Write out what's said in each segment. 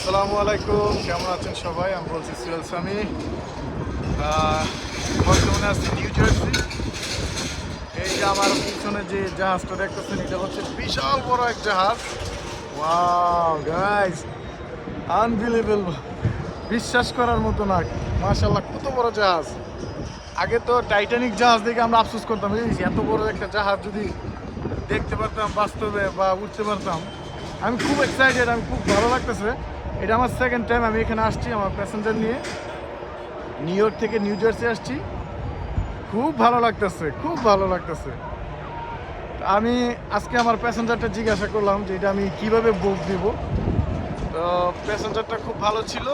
আসসালামু আলাইকুম, কেমন আছেন সবাই? আমি বলছি সুহেল সামি। বর্তমানে আছি নিউ জার্সি। এই যে আমার পিছনে যে জাহাজটা দেখতেছেন, এটা হচ্ছে বিশাল বড় এক জাহাজ। ওয়াও গাইস, আনবিলিভেবল, বিশ্বাস করার মতো না। মাশাআল্লাহ, কত বড় জাহাজ! আগে তো টাইটানিক জাহাজ দেখে আমরা আফসোস করতাম, বুঝেছি এত বড় একটা জাহাজ যদি দেখতে পারতাম বাস্তবে বা উঠতে পারতাম। আমি খুব এক্সাইটেড, আমি খুব ভালো লাগতেছে। এটা আমার সেকেন্ড টাইম আমি এখানে আসছি আমার প্যাসেঞ্জার নিয়ে। নিউ ইয়র্ক থেকে নিউ জার্সি আসছি। খুব ভালো লাগতেছে, খুব ভালো লাগতেছে। আমি আজকে আমার প্যাসেঞ্জারটা জিজ্ঞাসা করলাম যে এটা আমি কিভাবে বুক দিব। তো প্যাসেঞ্জারটা খুব ভালো ছিল,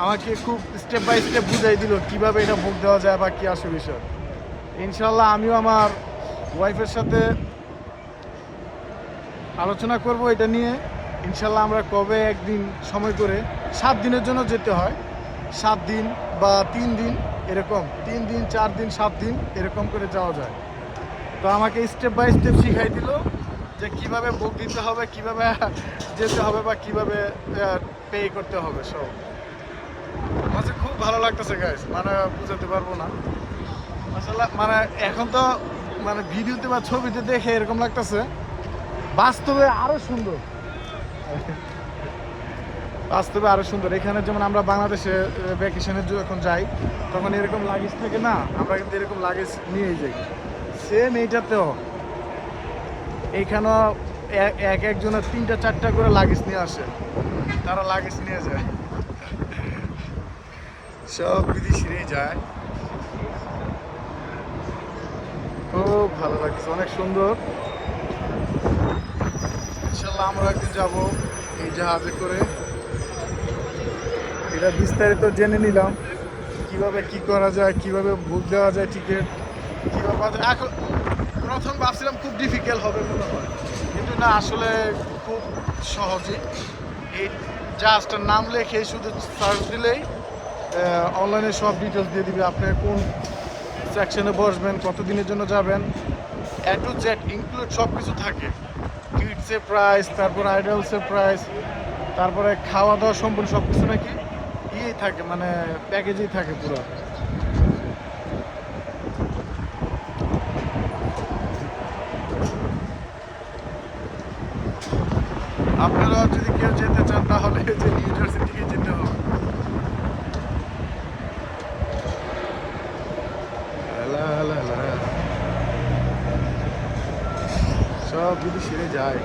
আমাকে খুব স্টেপ বাই স্টেপ বুঝাই দিল কিভাবে এটা বুক দেওয়া যায় বা কী আসে বিষয়। ইনশাল্লাহ আমিও আমার ওয়াইফের সাথে আলোচনা করব এটা নিয়ে। ইনশাল্লাহ আমরা কবে একদিন সময় করে 7 দিনের জন্য যেতে হয়, 7 দিন বা 3 দিন, এরকম 3 দিন 4 দিন 7 দিন এরকম করে যাওয়া যায়। তো আমাকে স্টেপ বাই স্টেপ শিখাই দিল যে কিভাবে বুক দিতে হবে, কিভাবে যেতে হবে বা কিভাবে পে করতে হবে সব। আমার খুব ভালো লাগতেছে গাইস, মানে বুঝাতে পারবো না আসলে। মানে এখন তো মানে ভিডিওতে বা ছবিতে দেখে এরকম লাগতেছে, বাস্তবে আরো সুন্দর। বাস্তবে আরো সুন্দর। এখানে যেমন আমরা বাংলাদেশে ভ্যাকেশনে যখন যাই তখন এরকম লাগেজ থাকে না, আমরা কিন্তু এরকম লাগেজ নিয়েই যাই। সেম এইটাতেও এইখানেও এক একজনের 3টা 4টা করে লাগেজ নিয়ে আসে, তারা লাগেজ নিয়ে যায়। সব বিদেশিরাই যায়। খুব ভালো লাগছে, অনেক সুন্দর। ইনশাল্লাহ আমরা একদিন যাবো এই জাহাজে করে। এটা বিস্তারিত জেনে নিলাম কিভাবে কি করা যায়, কিভাবে বুক দেওয়া যায় টিকিট, কিভাবে পাওয়া যায়। এখন প্রথম ভাবছিলাম খুব ডিফিকাল্ট হবে মনে হয়, কিন্তু না, আসলে খুব সহজেই। এই জাহাজটার নাম লেখে শুধু সার্চ দিলেই অনলাইনে সব ডিটেলস দিয়ে দিবে। আপনি কোন সেকশনে বসবেন, কত দিনের জন্য যাবেন, এ টু জেড ইনক্লুড সব কিছু থাকে। কিডসের প্রাইস, তারপর আইডলসের প্রাইস, তারপরে খাওয়া দাওয়া সম্পূর্ণ সব কিছু নাকি ইয়েই থাকে, মানে প্যাকেজেই থাকে পুরো। আপনারা যদি কেউ যেতে চান তাহলে যে নিউ জার্সি থেকে যেতে হবে। লা লা লা। সব বিদেশিরে যায়।